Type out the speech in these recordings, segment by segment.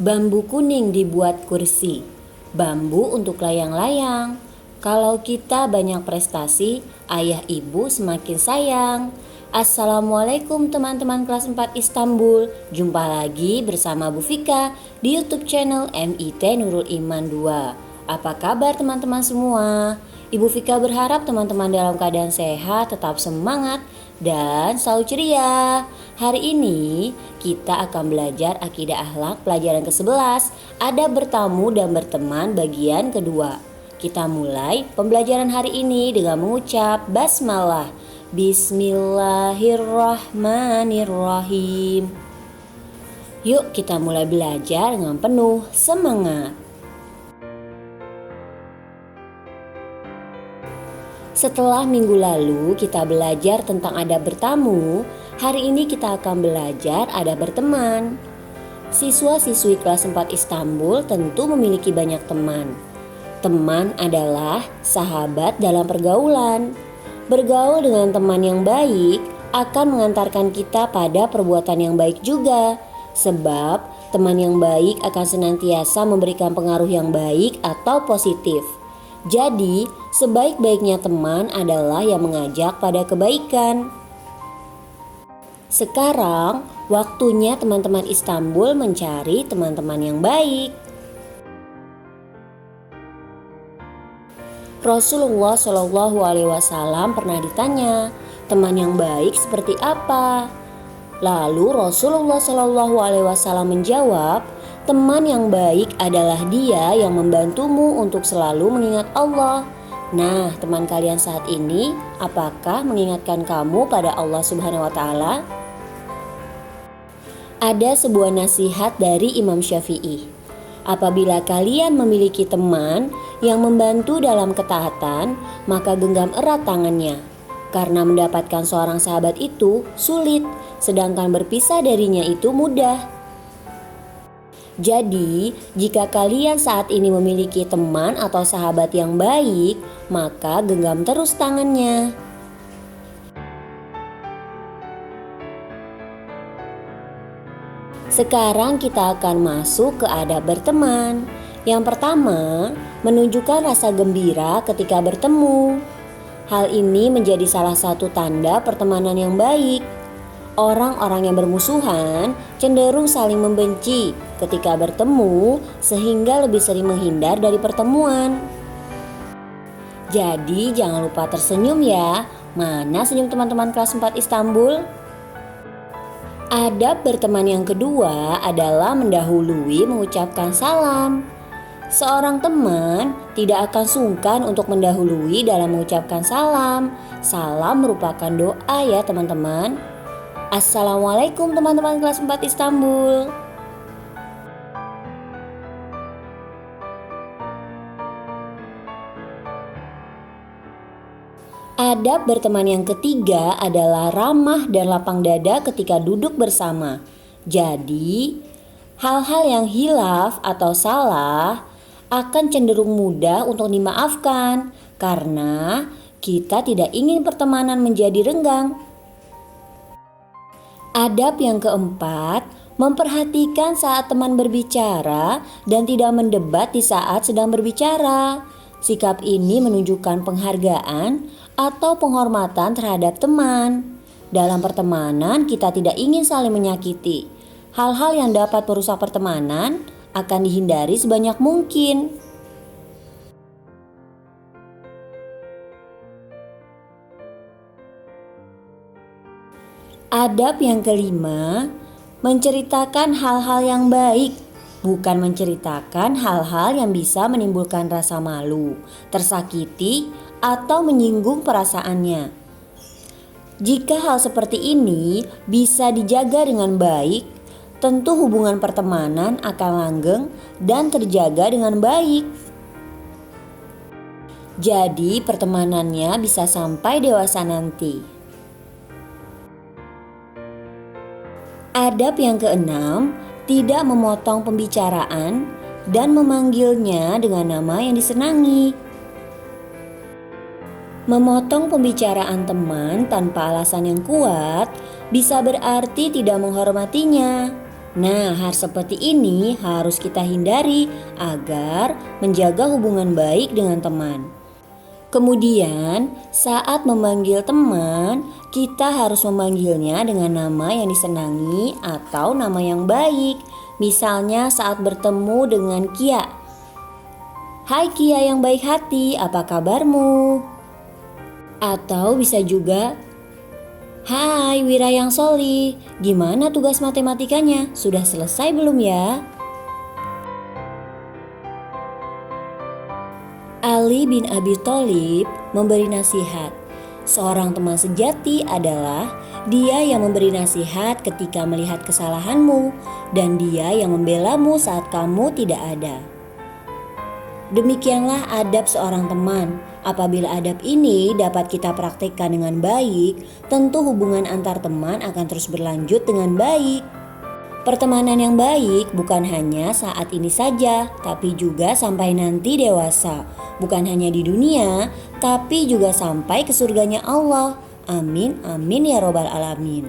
Bambu kuning dibuat kursi, bambu untuk layang-layang. Kalau kita banyak prestasi, ayah ibu semakin sayang. Assalamualaikum teman-teman kelas 4 Istanbul. Jumpa lagi bersama Bu Fika di YouTube channel MIT Nurul Iman 2. Apa kabar teman-teman semua? Ibu Fika berharap teman-teman dalam keadaan sehat, tetap semangat, dan selalu ceria. Hari ini kita akan belajar akidah akhlak pelajaran ke-11, adab bertamu dan berteman bagian kedua. Kita mulai pembelajaran hari ini dengan mengucap basmalah. Bismillahirrahmanirrahim. Yuk kita mulai belajar dengan penuh semangat. Setelah minggu lalu kita belajar tentang adab bertamu, hari ini kita akan belajar adab berteman. Siswa-siswi kelas 4 Istanbul tentu memiliki banyak teman. Teman adalah sahabat dalam pergaulan. Bergaul dengan teman yang baik akan mengantarkan kita pada perbuatan yang baik juga. Sebab teman yang baik akan senantiasa memberikan pengaruh yang baik atau positif. Jadi, sebaik-baiknya teman adalah yang mengajak pada kebaikan. Sekarang, waktunya teman-teman Istanbul mencari teman-teman yang baik. Rasulullah Shallallahu Alaihi Wasallam pernah ditanya, teman yang baik seperti apa? Lalu Rasulullah Shallallahu Alaihi Wasallam menjawab, teman yang baik adalah dia yang membantumu untuk selalu mengingat Allah. Nah, teman kalian saat ini, apakah mengingatkan kamu pada Allah Subhanahu wa Ta'ala? Ada sebuah nasihat dari Imam Syafi'i. Apabila kalian memiliki teman yang membantu dalam ketaatan, maka genggam erat tangannya. Karena mendapatkan seorang sahabat itu sulit, sedangkan berpisah darinya itu mudah. Jadi, jika kalian saat ini memiliki teman atau sahabat yang baik, maka genggam terus tangannya. Sekarang kita akan masuk ke adab berteman. Yang pertama, menunjukkan rasa gembira ketika bertemu. Hal ini menjadi salah satu tanda pertemanan yang baik. Orang-orang yang bermusuhan cenderung saling membenci ketika bertemu sehingga lebih sering menghindar dari pertemuan. Jadi jangan lupa tersenyum ya. Mana senyum teman-teman kelas 4 Istanbul? Adab berteman yang kedua adalah mendahului mengucapkan salam. Seorang teman tidak akan sungkan untuk mendahului dalam mengucapkan salam. Salam merupakan doa ya teman-teman. Assalamualaikum teman-teman kelas 4 Istanbul. Adab berteman yang ketiga adalah ramah dan lapang dada ketika duduk bersama. Jadi, hal-hal yang hilaf atau salah akan cenderung mudah untuk dimaafkan karena kita tidak ingin pertemanan menjadi renggang. Adab yang keempat, memperhatikan saat teman berbicara dan tidak mendebat di saat sedang berbicara. Sikap ini menunjukkan penghargaan atau penghormatan terhadap teman. Dalam pertemanan, kita tidak ingin saling menyakiti. Hal-hal yang dapat merusak pertemanan akan dihindari sebanyak mungkin. Adab yang kelima, menceritakan hal-hal yang baik, bukan menceritakan hal-hal yang bisa menimbulkan rasa malu, tersakiti, atau menyinggung perasaannya. Jika hal seperti ini bisa dijaga dengan baik, tentu hubungan pertemanan akan langgeng dan terjaga dengan baik. Jadi pertemanannya bisa sampai dewasa nanti. Adab yang keenam, tidak memotong pembicaraan dan memanggilnya dengan nama yang disenangi. Memotong pembicaraan teman tanpa alasan yang kuat bisa berarti tidak menghormatinya. Nah, hal seperti ini harus kita hindari agar menjaga hubungan baik dengan teman. Kemudian, saat memanggil teman, kita harus memanggilnya dengan nama yang disenangi atau nama yang baik. Misalnya saat bertemu dengan Kia. Hai Kia yang baik hati, apa kabarmu? Atau bisa juga, hai Wira yang solih, gimana tugas matematikanya? Sudah selesai belum ya? Ali bin Abi Thalib memberi nasihat. Seorang teman sejati adalah dia yang memberi nasihat ketika melihat kesalahanmu dan dia yang membelamu saat kamu tidak ada. Demikianlah adab seorang teman. Apabila adab ini dapat kita praktekkan dengan baik, tentu hubungan antar teman akan terus berlanjut dengan baik. Pertemanan yang baik bukan hanya saat ini saja, tapi juga sampai nanti dewasa. Bukan hanya di dunia, tapi juga sampai ke surganya Allah. Amin, amin ya robbal alamin.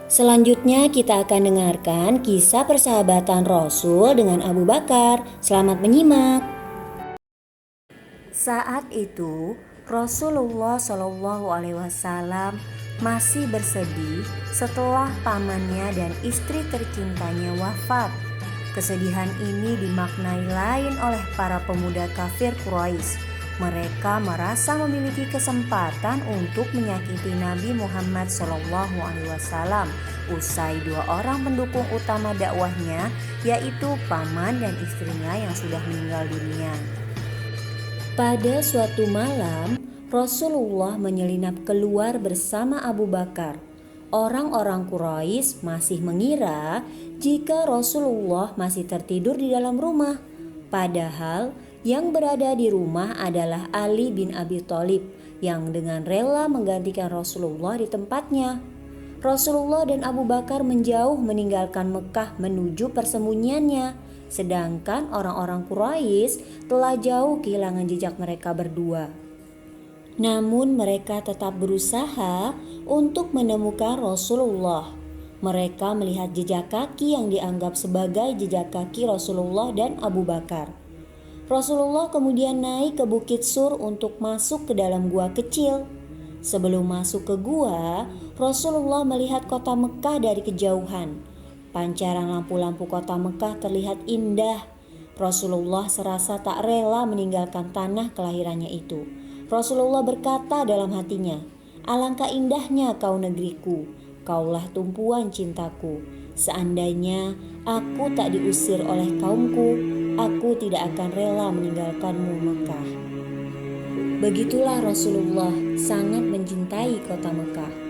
Selanjutnya kita akan dengarkan kisah persahabatan Rasul dengan Abu Bakar. Selamat menyimak. Saat itu Rasulullah Shallallahu Alaihi Wasallam masih bersedih setelah pamannya dan istri tercintanya wafat. Kesedihan ini dimaknai lain oleh para pemuda kafir Quraisy. Mereka merasa memiliki kesempatan untuk menyakiti Nabi Muhammad SAW usai dua orang pendukung utama dakwahnya, yaitu paman dan istrinya yang sudah meninggal dunia. Pada suatu malam, Rasulullah menyelinap keluar bersama Abu Bakar. Orang-orang Quraisy masih mengira jika Rasulullah masih tertidur di dalam rumah. Padahal yang berada di rumah adalah Ali bin Abi Thalib yang dengan rela menggantikan Rasulullah di tempatnya. Rasulullah dan Abu Bakar menjauh meninggalkan Mekah menuju persembunyiannya. Sedangkan orang-orang Quraisy telah jauh kehilangan jejak mereka berdua. Namun mereka tetap berusaha untuk menemukan Rasulullah. Mereka melihat jejak kaki yang dianggap sebagai jejak kaki Rasulullah dan Abu Bakar. Rasulullah kemudian naik ke Bukit Sur untuk masuk ke dalam gua kecil. Sebelum masuk ke gua, Rasulullah melihat kota Mekah dari kejauhan. Pancaran lampu-lampu kota Mekah terlihat indah. Rasulullah serasa tak rela meninggalkan tanah kelahirannya itu. Rasulullah berkata dalam hatinya, "Alangkah indahnya kau negeriku, kaulah tumpuan cintaku. Seandainya aku tak diusir oleh kaumku, aku tidak akan rela meninggalkanmu Mekah." Begitulah Rasulullah sangat mencintai kota Mekah.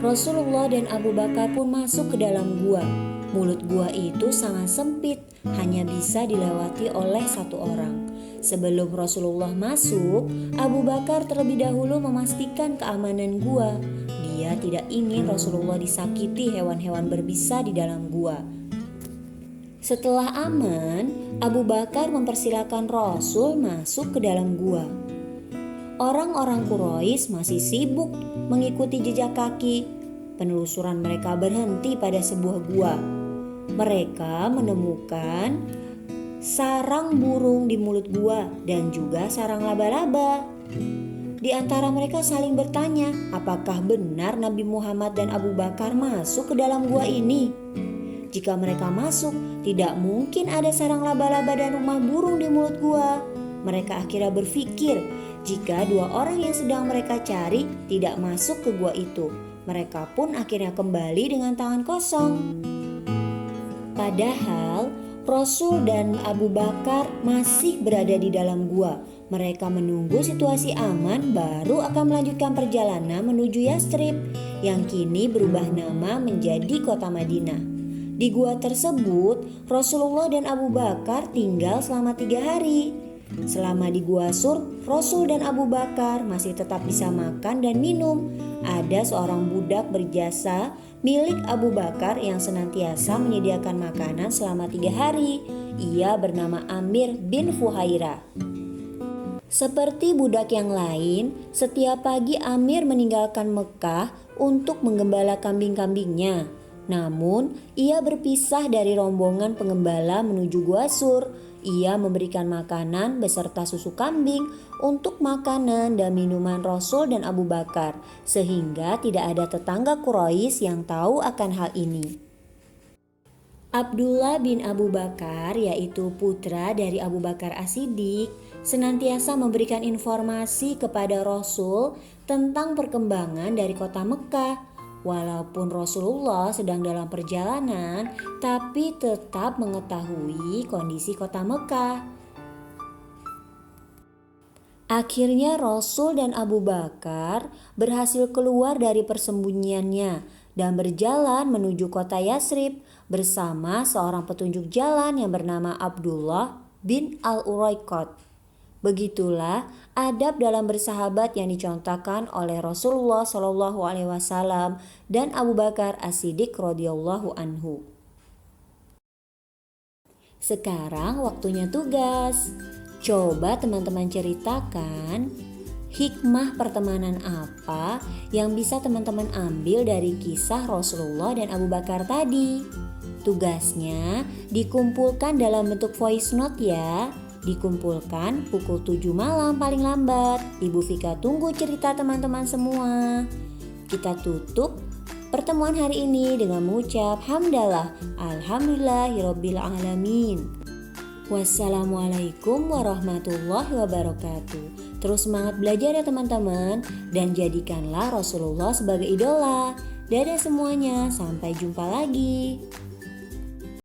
Rasulullah dan Abu Bakar pun masuk ke dalam gua. Mulut gua itu sangat sempit, hanya bisa dilewati oleh satu orang. Sebelum Rasulullah masuk, Abu Bakar terlebih dahulu memastikan keamanan gua. Dia tidak ingin Rasulullah disakiti hewan-hewan berbisa di dalam gua. Setelah aman, Abu Bakar mempersilakan Rasul masuk ke dalam gua. Orang-orang Quraisy masih sibuk mengikuti jejak kaki. Penelusuran mereka berhenti pada sebuah gua. Mereka menemukan sarang burung di mulut gua dan juga sarang laba-laba. Di antara mereka saling bertanya, apakah benar Nabi Muhammad dan Abu Bakar masuk ke dalam gua ini? Jika mereka masuk, tidak mungkin ada sarang laba-laba dan rumah burung di mulut gua. Mereka akhirnya berpikir, jika dua orang yang sedang mereka cari tidak masuk ke gua itu, mereka pun akhirnya kembali dengan tangan kosong. Padahal Rasul dan Abu Bakar masih berada di dalam gua. Mereka menunggu situasi aman baru akan melanjutkan perjalanan menuju Yastrib yang kini berubah nama menjadi kota Madinah. Di gua tersebut, Rasulullah dan Abu Bakar tinggal selama 3 hari. Selama di Gua Sur, Rasul dan Abu Bakar masih tetap bisa makan dan minum. Ada seorang budak berjasa milik Abu Bakar yang senantiasa menyediakan makanan selama 3 hari. Ia bernama Amir bin Fuhairah. Seperti budak yang lain, setiap pagi Amir meninggalkan Mekah untuk menggembala kambing-kambingnya. Namun, ia berpisah dari rombongan pengembala menuju Gua Sur. Ia memberikan makanan beserta susu kambing untuk makanan dan minuman Rasul dan Abu Bakar, sehingga tidak ada tetangga Quraisy yang tahu akan hal ini. Abdullah bin Abu Bakar, yaitu putra dari Abu Bakar As-Siddiq, senantiasa memberikan informasi kepada Rasul tentang perkembangan dari kota Mekah. Walaupun Rasulullah sedang dalam perjalanan, tapi tetap mengetahui kondisi kota Mekah. Akhirnya Rasul dan Abu Bakar berhasil keluar dari persembunyiannya dan berjalan menuju kota Yasrib bersama seorang petunjuk jalan yang bernama Abdullah bin Al-Uraiqat. Begitulah adab dalam bersahabat yang dicontohkan oleh Rasulullah SAW dan Abu Bakar As-Siddiq radhiyallahu anhu. Sekarang waktunya tugas. Coba teman-teman ceritakan hikmah pertemanan apa yang bisa teman-teman ambil dari kisah Rasulullah dan Abu Bakar tadi. Tugasnya dikumpulkan dalam bentuk voice note ya. Dikumpulkan pukul 7 malam paling lambat. Ibu Vika tunggu cerita teman-teman semua. Kita tutup pertemuan hari ini dengan mengucap hamdalah alhamdulillahirabbil alamin. Wassalamualaikum warahmatullahi wabarakatuh. Terus semangat belajar ya teman-teman, dan jadikanlah Rasulullah sebagai idola. Dadah semuanya, sampai jumpa lagi.